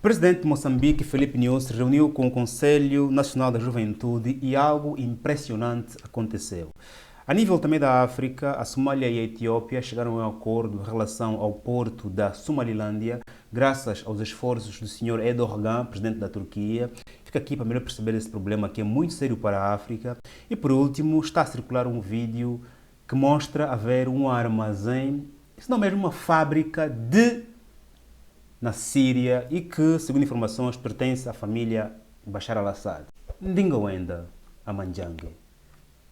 Presidente de Moçambique, Filipe Nyusi, se reuniu com o Conselho Nacional da Juventude e algo impressionante aconteceu. A nível também da África, a Somália e a Etiópia chegaram a um acordo em relação ao porto da Somalilândia, graças aos esforços do Sr. Erdogan, presidente da Turquia. Fica aqui para melhor perceber esse problema que é muito sério para a África. E por último, está a circular um vídeo que mostra haver um armazém, se não mesmo uma fábrica na Síria e que, segundo informações, pertence à família Bashar al-Assad. Ndingawenda Amanjange.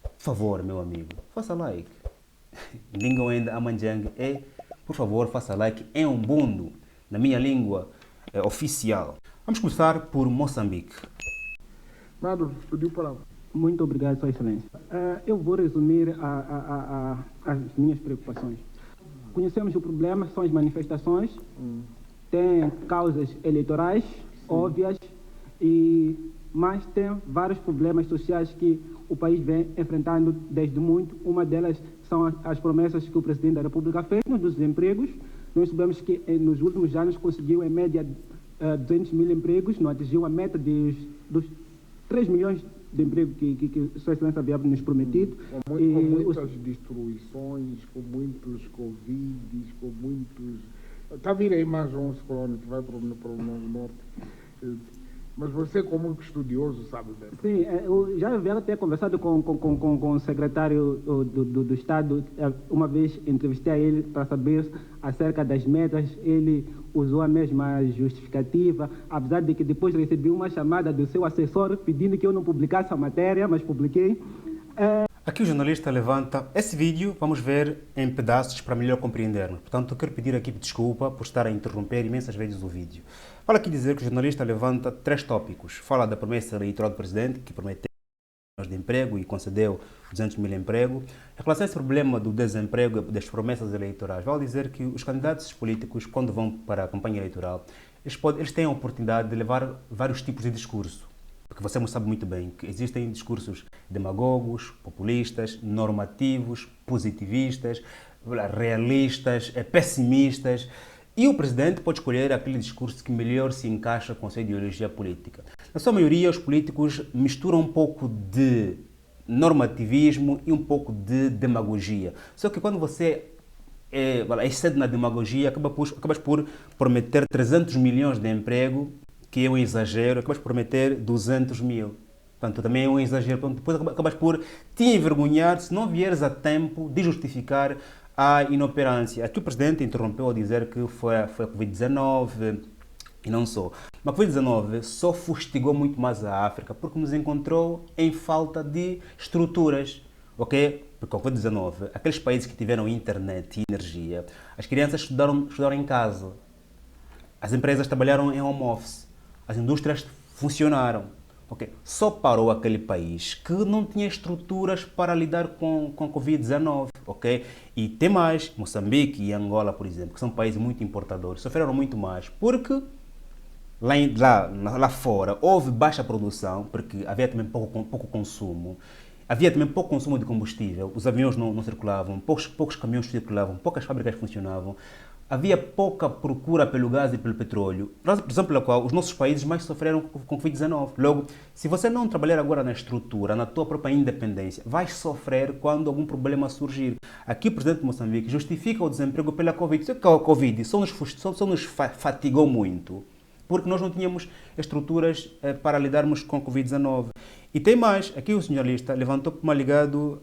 Por favor, meu amigo, faça like. Ndingawenda Amanjange por favor, faça like em Umbundo, na minha língua oficial. Vamos começar por Moçambique. Nada, pediu palavra. Muito obrigado, Sua Excelência. Eu vou resumir as minhas preocupações. Conhecemos o problema, são as manifestações, tem causas eleitorais óbvias, mas tem vários problemas sociais que o país vem enfrentando desde muito. Uma delas são as promessas que o Presidente da República fez nos empregos. Nós sabemos que nos últimos anos conseguiu, em média, 200 mil empregos, não atingiu a meta dos 3 milhões de empregos que Sua Excelência havia nos prometido. Com muitas destruições, com muitos Covids, com muitos... Está a vir aí mais 11 quilômetros, vai para o norte. Mas você, como estudioso, sabe bem. Sim, eu já havia até conversado com o secretário do Estado. Uma vez entrevistei a ele para saber acerca das metas. Ele usou a mesma justificativa, apesar de que depois recebi uma chamada do seu assessor pedindo que eu não publicasse a matéria, mas publiquei. Aqui o jornalista levanta esse vídeo, vamos ver em pedaços para melhor compreendermos. Portanto, eu quero pedir aqui desculpa por estar a interromper imensas vezes o vídeo. Fala aqui dizer que o jornalista levanta 3 tópicos. Fala da promessa eleitoral do presidente, que prometeu de emprego e concedeu 200 mil empregos. Em relação a esse problema do desemprego das promessas eleitorais, vale dizer que os candidatos políticos, quando vão para a campanha eleitoral, eles têm a oportunidade de levar vários tipos de discurso. Porque você não sabe muito bem que existem discursos demagogos, populistas, normativos, positivistas, realistas, pessimistas. E o presidente pode escolher aquele discurso que melhor se encaixa com a sua ideologia política. Na sua maioria, os políticos misturam um pouco de normativismo e um pouco de demagogia. Só que quando você excede na demagogia, acabas por prometer 300 milhões de emprego, que é um exagero, acabas por prometer 200 mil. Portanto, também é um exagero. Portanto, depois acabas por te envergonhar se não vieres a tempo de justificar a inoperância. Aqui o presidente interrompeu a dizer que foi a Covid-19 e não só. Mas a Covid-19 só fustigou muito mais a África porque nos encontrou em falta de estruturas. Ok? Porque a Covid-19, aqueles países que tiveram internet e energia, as crianças estudaram em casa. As empresas trabalharam em home office. As indústrias funcionaram. Okay. Só parou aquele país que não tinha estruturas para lidar com a Covid-19. Okay? E tem mais, Moçambique e Angola, por exemplo, que são países muito importadores, sofreram muito mais porque lá fora houve baixa produção, porque havia também pouco consumo. Havia também pouco consumo de combustível, os aviões não circulavam, poucos caminhões circulavam, poucas fábricas funcionavam. Havia pouca procura pelo gás e pelo petróleo, razão pela qual os nossos países mais sofreram com Covid-19. Logo, se você não trabalhar agora na estrutura, na tua própria independência, vais sofrer quando algum problema surgir. Aqui o presidente de Moçambique justifica o desemprego pela Covid. Só que a Covid só nos fatigou muito, porque nós não tínhamos estruturas para lidarmos com a Covid-19. E tem mais, aqui o jornalista levantou uma ligado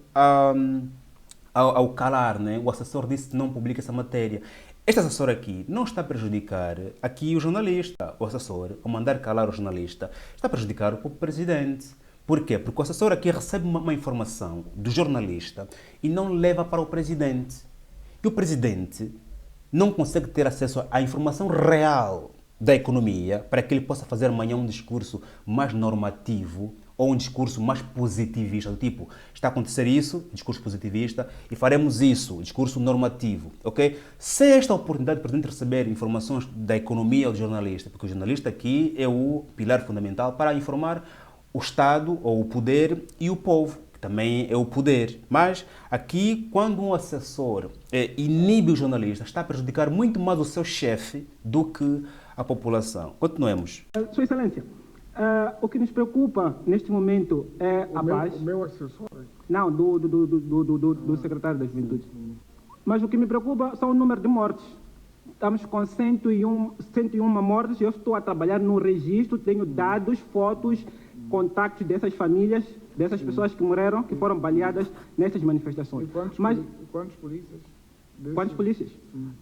ao calar, né? O assessor disse que não publica essa matéria. Este assessor aqui não está a prejudicar aqui o jornalista, o assessor, ao mandar calar o jornalista, está a prejudicar o presidente. Por quê? Porque o assessor aqui recebe uma informação do jornalista e não leva para o presidente. E o presidente não consegue ter acesso à informação real da economia para que ele possa fazer amanhã um discurso mais normativo ou um discurso mais positivista, do tipo, está a acontecer isso, discurso positivista, e faremos isso, discurso normativo, ok? Sem esta oportunidade de presidente receber informações da economia do jornalista, porque o jornalista aqui é o pilar fundamental para informar o Estado, ou o poder, e o povo, que também é o poder. Mas aqui, quando um assessor inibe o jornalista, está a prejudicar muito mais o seu chefe do que a população. Continuemos. Sua Excelência, o que nos preocupa neste momento é a paz. O meu assessor. Não, do secretário da Juventude. Mas o que me preocupa são o número de mortes. Estamos com 101 mortes. Eu estou a trabalhar no registro, tenho dados, fotos, contactos dessas famílias, dessas pessoas que morreram, que foram baleadas nessas manifestações. E quantos polícias? Quantos polícias?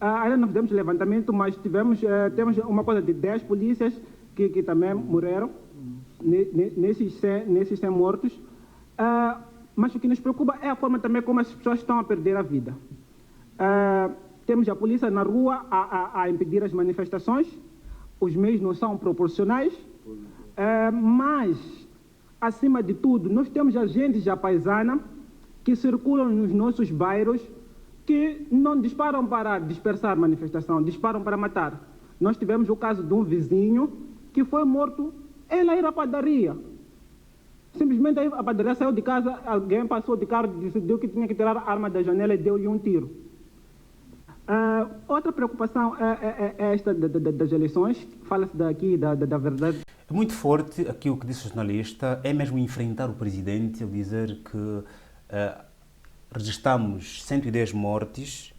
Ainda não fizemos levantamento, mas temos uma coisa de 10 polícias que também morreram nesses 100 mortos. Mas o que nos preocupa é a forma também como as pessoas estão a perder a vida. Temos a polícia na rua a impedir as manifestações, os meios não são proporcionais, mas, acima de tudo, nós temos agentes da paisana que circulam nos nossos bairros que não disparam para dispersar manifestação, disparam para matar. Nós tivemos o caso de um vizinho que foi morto ele a ir à padaria. Simplesmente a padaria saiu de casa, alguém passou de carro, decidiu que tinha que tirar a arma da janela e deu-lhe um tiro. Outra preocupação é esta das eleições. Fala-se daqui da verdade. É muito forte aqui o que disse o jornalista, é mesmo enfrentar o presidente, ele dizer que registramos 110 mortes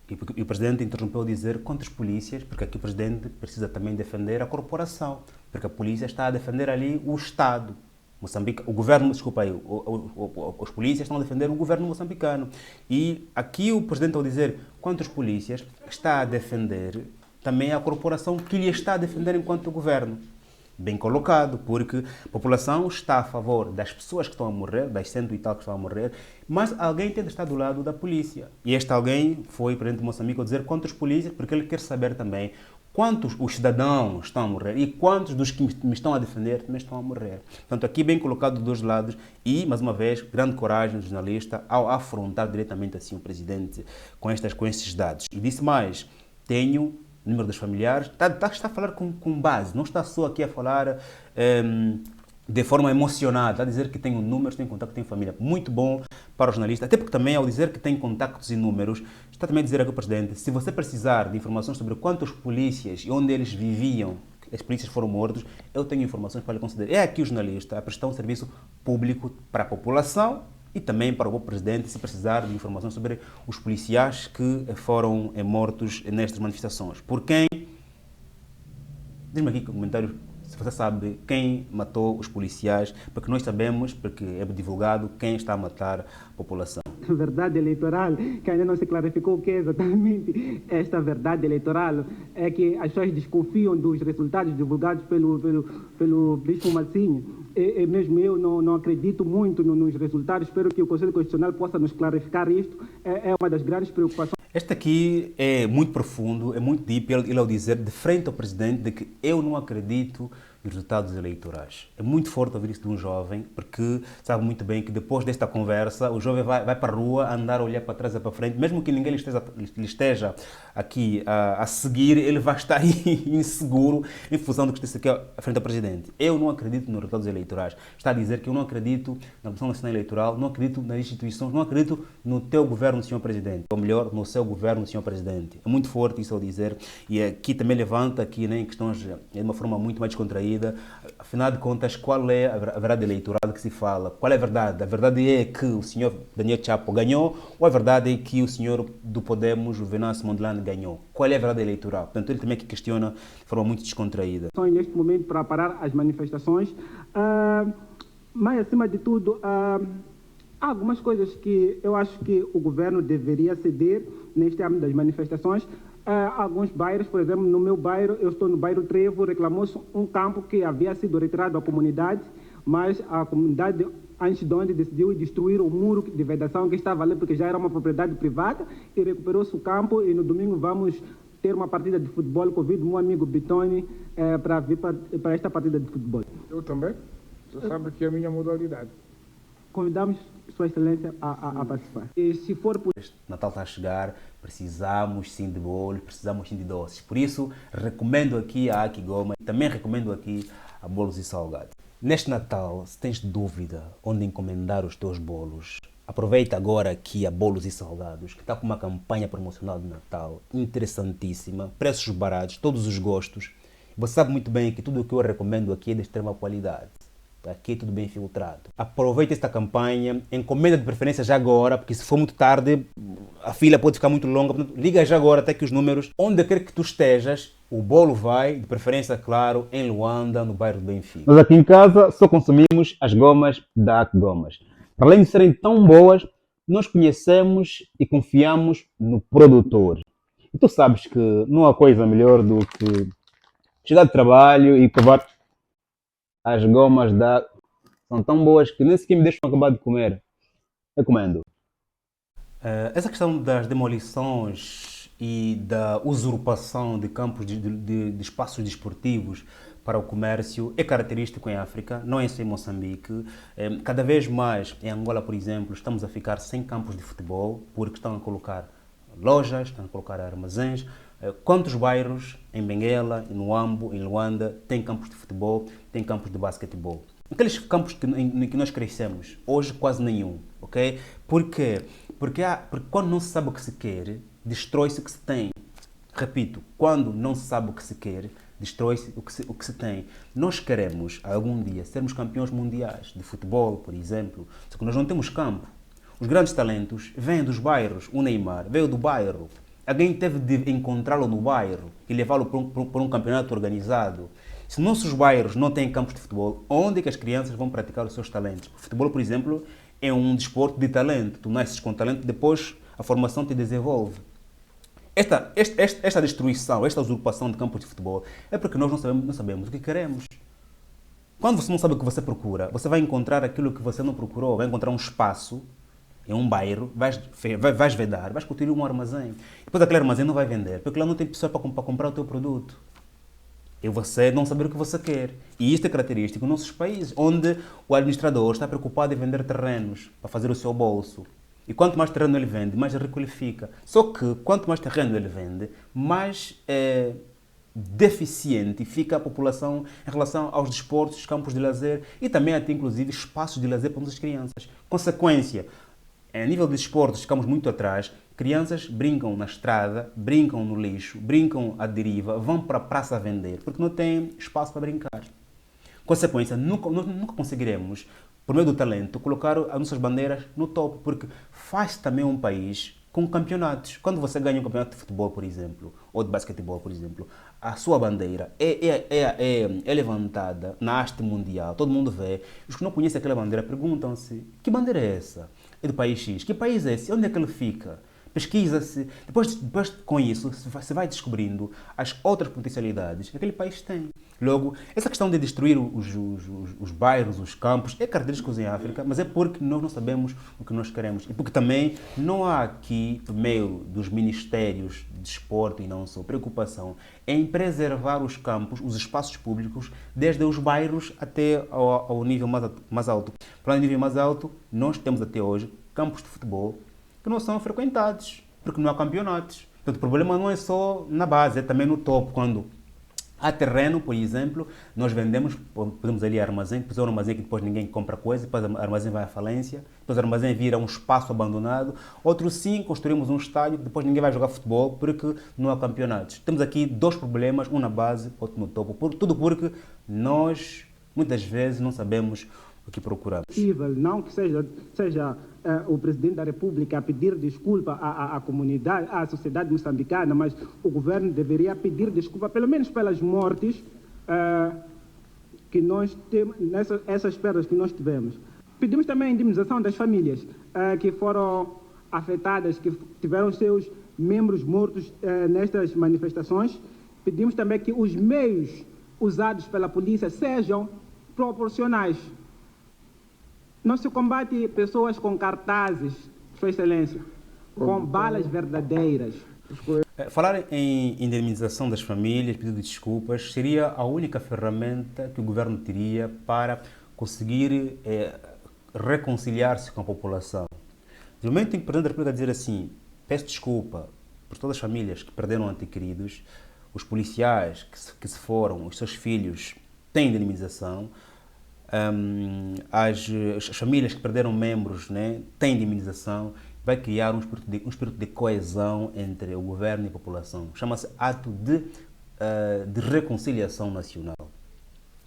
e o presidente interrompeu a dizer quantas polícias, porque aqui o presidente precisa também defender a corporação, porque a polícia está a defender ali o Estado. Moçambique, o governo, desculpa aí, os polícias estão a defender o governo moçambicano. E aqui o presidente, ao dizer quantos polícias, está a defender também a corporação que lhe está a defender enquanto governo. Bem colocado, porque a população está a favor das pessoas que estão a morrer, das 100 e tal que estão a morrer, mas alguém tem de estar do lado da polícia. E este alguém foi o presidente de Moçambique a dizer quantos polícias, porque ele quer saber também quantos os cidadãos estão a morrer e quantos dos que me estão a defender também estão a morrer. Portanto, aqui bem colocado dos dois lados e, mais uma vez, grande coragem do jornalista ao afrontar diretamente assim o presidente com esses dados. E disse mais, tenho o número dos familiares, está a falar com base, não está só aqui a falar de forma emocionada, está a dizer que tem números, tem contato, tem família. Muito bom para o jornalista, até porque também ao dizer que tem contactos e números, está também a dizer aqui ao presidente, se você precisar de informações sobre quantos polícias e onde eles viviam, as polícias foram mortos, eu tenho informações para lhe conceder. É aqui o jornalista a prestar um serviço público para a população e também para o presidente, se precisar de informações sobre os policiais que foram mortos nestas manifestações. Por quem? Diz-me aqui no comentário se você sabe quem matou os policiais, porque nós sabemos, porque é divulgado, quem está a matar a população. Verdade eleitoral, que ainda não se clarificou o que é exatamente esta verdade eleitoral, é que as pessoas desconfiam dos resultados divulgados pelo Bispo Massinho. E mesmo eu não acredito muito nos resultados, espero que o Conselho Constitucional possa nos clarificar isto, é uma das grandes preocupações. Este aqui é muito profundo, é muito deep, ele ao dizer de frente ao presidente de que eu não acredito nos resultados eleitorais. É muito forte ouvir isso de um jovem, porque sabe muito bem que depois desta conversa, o jovem vai para a rua, andar a olhar para trás e para frente, mesmo que ninguém lhe esteja aqui a seguir, ele vai estar inseguro em função do que disse aqui à frente ao presidente. Eu não acredito nos resultados eleitorais. Está a dizer que eu não acredito na Comissão Nacional Eleitoral, não acredito nas instituições, não acredito no teu governo, senhor presidente. Ou melhor, no seu governo, senhor presidente. É muito forte isso ao dizer, e aqui também levanta aqui, né, em questões de uma forma muito mais descontraída. Afinal de contas, qual é a verdade eleitoral que se fala? Qual é a verdade? A verdade é que o senhor Daniel Chapo ganhou ou a verdade é que o senhor do Podemos, o Venâncio Mondlane, ganhou? Qual é a verdade eleitoral? Portanto, ele também aqui questiona de forma muito descontraída. Neste momento, para parar as manifestações, mas acima de tudo, há algumas coisas que eu acho que o governo deveria ceder neste âmbito das manifestações. Alguns bairros, por exemplo, no meu bairro, eu estou no bairro Trevo, reclamou-se um campo que havia sido retirado à comunidade, mas a comunidade, antes de onde, decidiu destruir o muro de vedação que estava ali, porque já era uma propriedade privada, e recuperou-se o campo, e no domingo vamos ter uma partida de futebol. Convido meu amigo Bitoni para vir para esta partida de futebol. Eu também, você sabe que é a minha modalidade. Convidamos Sua Excelência a participar. E se for por... Natal está a chegar, precisamos sim de bolos, precisamos sim de doces. Por isso, recomendo aqui a Aki Goma e também recomendo aqui a Bolos e Salgados. Neste Natal, se tens dúvida onde encomendar os teus bolos, aproveita agora aqui a Bolos e Salgados, que está com uma campanha promocional de Natal interessantíssima, preços baratos, todos os gostos. Você sabe muito bem que tudo o que eu recomendo aqui é de extrema qualidade. Aqui é tudo bem filtrado. Aproveite esta campanha, encomenda de preferência já agora, porque se for muito tarde, a fila pode ficar muito longa. Portanto, liga já agora até que os números, onde quer que tu estejas, o bolo vai, de preferência, claro, em Luanda, no bairro do Benfica. Nós aqui em casa só consumimos as gomas da Act Gomas. Para além de serem tão boas, nós conhecemos e confiamos no produtor. E tu sabes que não há coisa melhor do que chegar de trabalho e provar as gomas da são tão boas que nem sequer me deixam acabar de comer. Recomendo. Essa questão das demolições e da usurpação de campos de espaços desportivos para o comércio é característico em África, não é só em Moçambique. Cada vez mais, em Angola, por exemplo, estamos a ficar sem campos de futebol porque estão a colocar lojas, estão a colocar armazéns. Quantos bairros em Benguela, em Luambo, em Luanda, têm campos de futebol, têm campos de basquetebol? Aqueles campos em que nós crescemos, hoje quase nenhum, ok? Por quê? Porque quando não se sabe o que se quer, destrói-se o que se tem. Repito, quando não se sabe o que se quer, destrói-se o que se tem. Nós queremos, algum dia, sermos campeões mundiais de futebol, por exemplo, só que nós não temos campo. Os grandes talentos vêm dos bairros. O Neymar veio do bairro. Alguém teve de encontrá-lo no bairro e levá-lo para um campeonato organizado. Se nossos bairros não têm campos de futebol, onde é que as crianças vão praticar os seus talentos? O futebol, por exemplo, é um desporto de talento. Tu nasces com talento, depois a formação te desenvolve. Esta destruição, esta usurpação de campos de futebol é porque nós não sabemos o que queremos. Quando você não sabe o que você procura, você vai encontrar aquilo que você não procurou, vai encontrar um espaço em um bairro, vais vedar, vais construir um armazém. Depois aquele armazém não vai vender, porque lá não tem pessoa para comprar o teu produto. E você não saber o que você quer. E isto é característico nos nossos países, onde o administrador está preocupado em vender terrenos para fazer o seu bolso. E quanto mais terreno ele vende, mais ele requalifica. Só que quanto mais terreno ele vende, mais deficiente fica a população em relação aos desportos, campos de lazer e também até inclusive espaços de lazer para as crianças. Consequência, a nível de desportos ficamos muito atrás. Crianças brincam na estrada, brincam no lixo, brincam à deriva, vão para a praça a vender, porque não têm espaço para brincar. Consequência, nunca conseguiremos, por meio do talento, colocar as nossas bandeiras no topo, porque faz também um país com campeonatos. Quando você ganha um campeonato de futebol, por exemplo, ou de basquetebol, por exemplo, a sua bandeira é levantada na haste mundial, todo mundo vê. Os que não conhecem aquela bandeira perguntam-se, que bandeira é essa? É do país X. Que país é esse? Onde é que ele fica? Pesquisa-se. Depois com isso, se vai descobrindo as outras potencialidades que aquele país tem. Logo, essa questão de destruir os bairros, os campos, é característico em África, mas é porque nós não sabemos o que nós queremos. E porque também não há aqui, por meio dos ministérios de desporto e não só, preocupação em preservar os campos, os espaços públicos, desde os bairros até ao nível mais alto. Para o nível mais alto, nós temos até hoje campos de futebol que não são frequentados, porque não há campeonatos. Portanto, o problema não é só na base, é também no topo. Quando há terreno, por exemplo, nós vendemos, podemos ali armazém, depois é um armazém que depois ninguém compra coisa, depois o armazém vai à falência, depois o armazém vira um espaço abandonado. Outro sim, construímos um estádio, depois ninguém vai jogar futebol porque não há campeonatos. Temos aqui dois problemas, um na base, outro no topo. Tudo porque nós, muitas vezes, não sabemos o que procuramos. Não que seja o presidente da República a pedir desculpa à comunidade, à sociedade moçambicana, mas o governo deveria pedir desculpa, pelo menos pelas mortes que nós temos, essas perdas que nós tivemos. Pedimos também a indemnização das famílias que foram afetadas, que tiveram seus membros mortos nestas manifestações. Pedimos também que os meios usados pela polícia sejam proporcionais. Não se combate pessoas com cartazes, Sua Excelência, com balas verdadeiras. Falar em indemnização das famílias, pedido de desculpas, seria a única ferramenta que o governo teria para conseguir reconciliar-se com a população. No momento em que o Presidente da República dizer assim, peço desculpa por todas as famílias que perderam entes queridos, os policiais que se foram, os seus filhos têm indemnização, as famílias que perderam membros, né, têm indemnização, vai criar um espírito de coesão entre o governo e a população. Chama-se ato de de reconciliação nacional.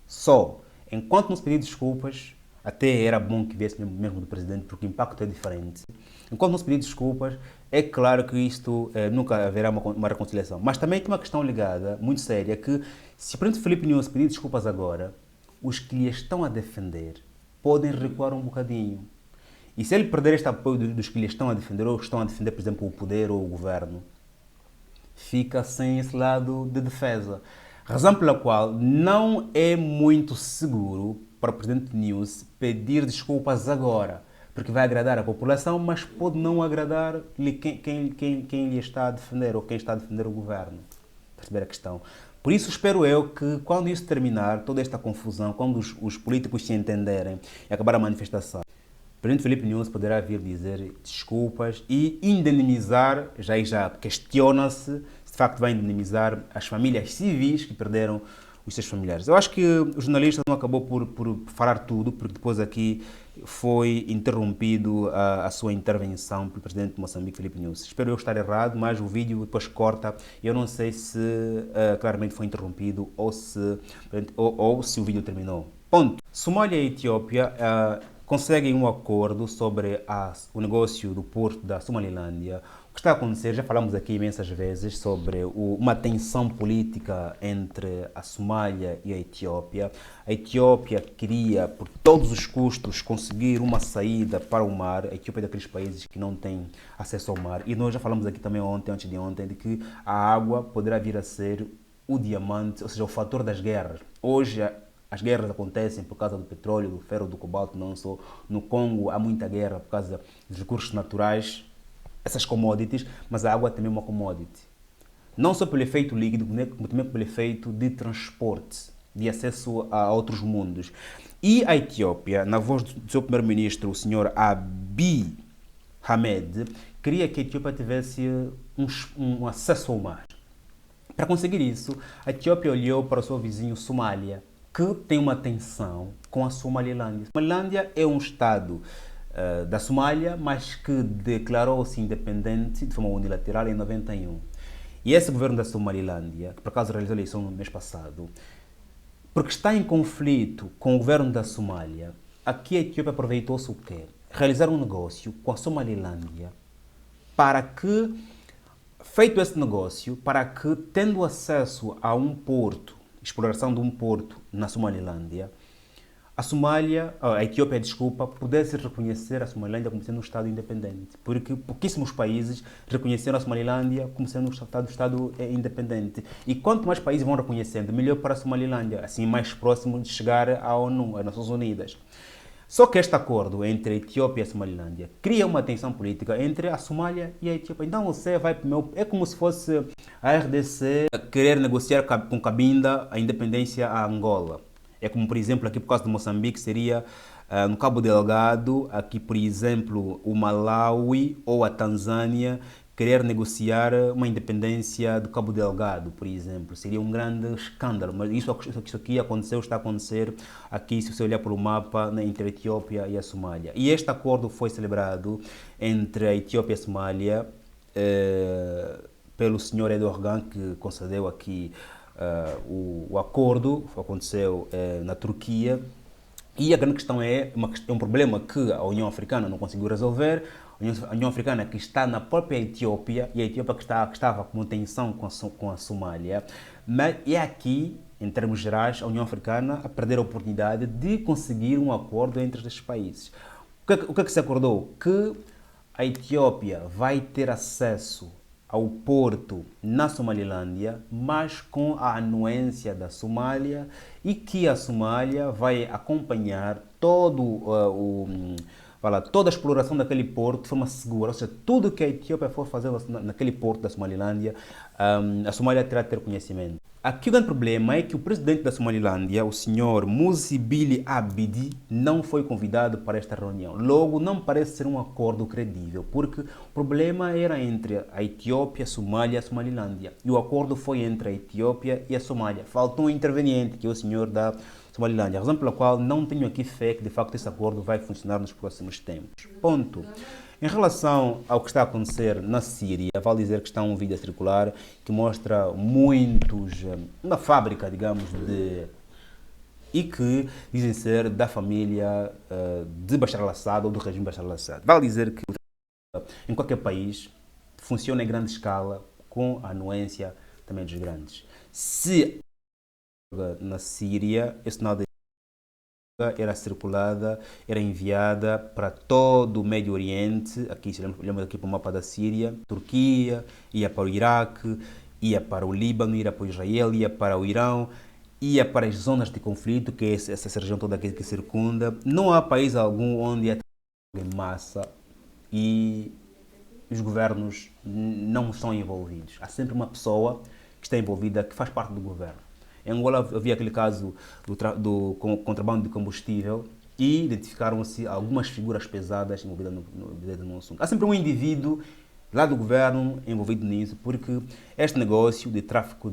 Só, enquanto não se pedir desculpas, até era bom que viesse mesmo do presidente, porque o impacto é diferente. Enquanto não se pedir desculpas, é claro que isto nunca haverá uma reconciliação. Mas também tem uma questão ligada, muito séria, que se o presidente Filipe Nunes pedir desculpas agora, os que lhe estão a defender podem recuar um bocadinho. E se ele perder este apoio dos que lhe estão a defender, ou estão a defender, por exemplo, o poder ou o governo, fica sem esse lado de defesa. Razão pela qual não é muito seguro para o presidente Nunes pedir desculpas agora, porque vai agradar a população, mas pode não agradar quem lhe está a defender ou quem está a defender o governo. Perceber a questão? Por isso espero eu que quando isso terminar, toda esta confusão, quando os políticos se entenderem e acabar a manifestação, o presidente Filipe Nunes poderá vir dizer desculpas e indemnizar, já questiona-se se de facto vai indemnizar as famílias civis que perderam os seus familiares. Eu acho que o jornalista não acabou por falar tudo, porque depois aqui foi interrompido a sua intervenção pelo presidente de Moçambique, Filipe Nunes. Espero eu estar errado, mas o vídeo depois corta. Eu não sei se claramente foi interrompido ou se o vídeo terminou. Ponto. Somália e Etiópia conseguem um acordo sobre o negócio do porto da Somalilândia. O que está a acontecer, já falamos aqui imensas vezes sobre uma tensão política entre a Somália e a Etiópia. A Etiópia queria, por todos os custos, conseguir uma saída para o mar. A Etiópia é daqueles países que não têm acesso ao mar. E nós já falamos aqui também antes de ontem, de que a água poderá vir a ser o diamante, ou seja, o fator das guerras. Hoje, as guerras acontecem por causa do petróleo, do ferro, do cobalto, não só. No Congo há muita guerra por causa dos recursos naturais, essas commodities, mas a água também é uma commodity. Não só pelo efeito líquido, como também pelo efeito de transporte, de acesso a outros mundos. E a Etiópia, na voz do seu primeiro-ministro, o senhor Abiy Ahmed, queria que a Etiópia tivesse um acesso ao mar. Para conseguir isso, a Etiópia olhou para o seu vizinho Somália, que tem uma tensão com a Somalilândia. A Somalilândia é um estado da Somália, mas que declarou-se independente de forma unilateral em 91. E esse governo da Somalilândia, que por acaso realizou a eleição no mês passado, porque está em conflito com o governo da Somália, aqui a Etiópia aproveitou-se o quê? Realizar um negócio com a Somalilândia para que, feito esse negócio, para que, tendo acesso a um porto, exploração de um porto na Somalilândia, a Etiópia, pudesse reconhecer a Somalilândia como sendo um Estado independente. Porque pouquíssimos países reconheceram a Somalilândia como sendo um Estado independente. E quanto mais países vão reconhecendo, melhor para a Somalilândia, assim mais próximo de chegar à ONU, às Nações Unidas. Só que este acordo entre a Etiópia e a Somalilândia cria uma tensão política entre a Somália e a Etiópia. Então você vai é como se fosse a RDC querer negociar com Cabinda a independência a Angola. É como, por exemplo, aqui por causa de Moçambique, seria no Cabo Delgado, aqui, por exemplo, o Malawi ou a Tanzânia querer negociar uma independência do Cabo Delgado, por exemplo. Seria um grande escândalo, mas isso aqui aconteceu, está a acontecer aqui, se você olhar para o mapa, entre a Etiópia e a Somália. E este acordo foi celebrado entre a Etiópia e a Somália pelo senhor Erdogan, que concedeu aqui o acordo. Aconteceu na Turquia, e a grande questão é um problema que a União Africana não conseguiu resolver. A União Africana, que está na própria Etiópia, e a Etiópia que estava com tensão com a Somália, mas é aqui, em termos gerais, a União Africana a perder a oportunidade de conseguir um acordo entre estes países. O que é que se acordou? Que a Etiópia vai ter acesso ao porto na Somalilândia, mas com a anuência da Somália, e que a Somália vai acompanhar toda a exploração daquele porto de forma segura. Ou seja, tudo que a Etiópia for fazer naquele porto da Somalilândia, a Somália terá de ter conhecimento. Aqui o grande problema é que o presidente da Somalilândia, o senhor Muse Bihi Abdi, não foi convidado para esta reunião. Logo, não parece ser um acordo credível, porque o problema era entre a Etiópia, a Somália e a Somalilândia. E o acordo foi entre a Etiópia e a Somália. Faltou um interveniente, que é o senhor da Somalilândia. A razão pela qual não tenho aqui fé que de facto esse acordo vai funcionar nos próximos tempos. Ponto. Em relação ao que está a acontecer na Síria, vale dizer que está um vídeo a circular que mostra uma fábrica, digamos, e que dizem ser da família de Bashar al-Assad ou do regime Bashar al-Assad. Vale dizer que em qualquer país funciona em grande escala com a anuência também dos grandes. Se na Síria, esse sinal de era circulada, era enviada para todo o Médio Oriente, aqui, se lembra aqui para o mapa da Síria, Turquia, ia para o Iraque, ia para o Líbano, ia para o Israel, ia para o Irão, ia para as zonas de conflito, que é essa região toda aqui que circunda. Não há país algum onde é em massa e os governos não são envolvidos. Há sempre uma pessoa que está envolvida, que faz parte do governo. Em Angola havia aquele caso do contrabando de combustível e identificaram-se algumas figuras pesadas envolvidas no assunto. Há sempre um indivíduo lá do governo envolvido nisso, porque este negócio de tráfico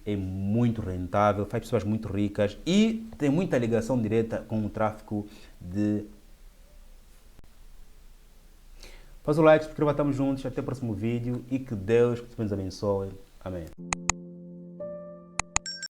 é muito rentável, faz pessoas muito ricas e tem muita ligação direta com o tráfico de... Faz o like, se inscreva, estamos juntos, até o próximo vídeo e que Deus nos abençoe. Amém.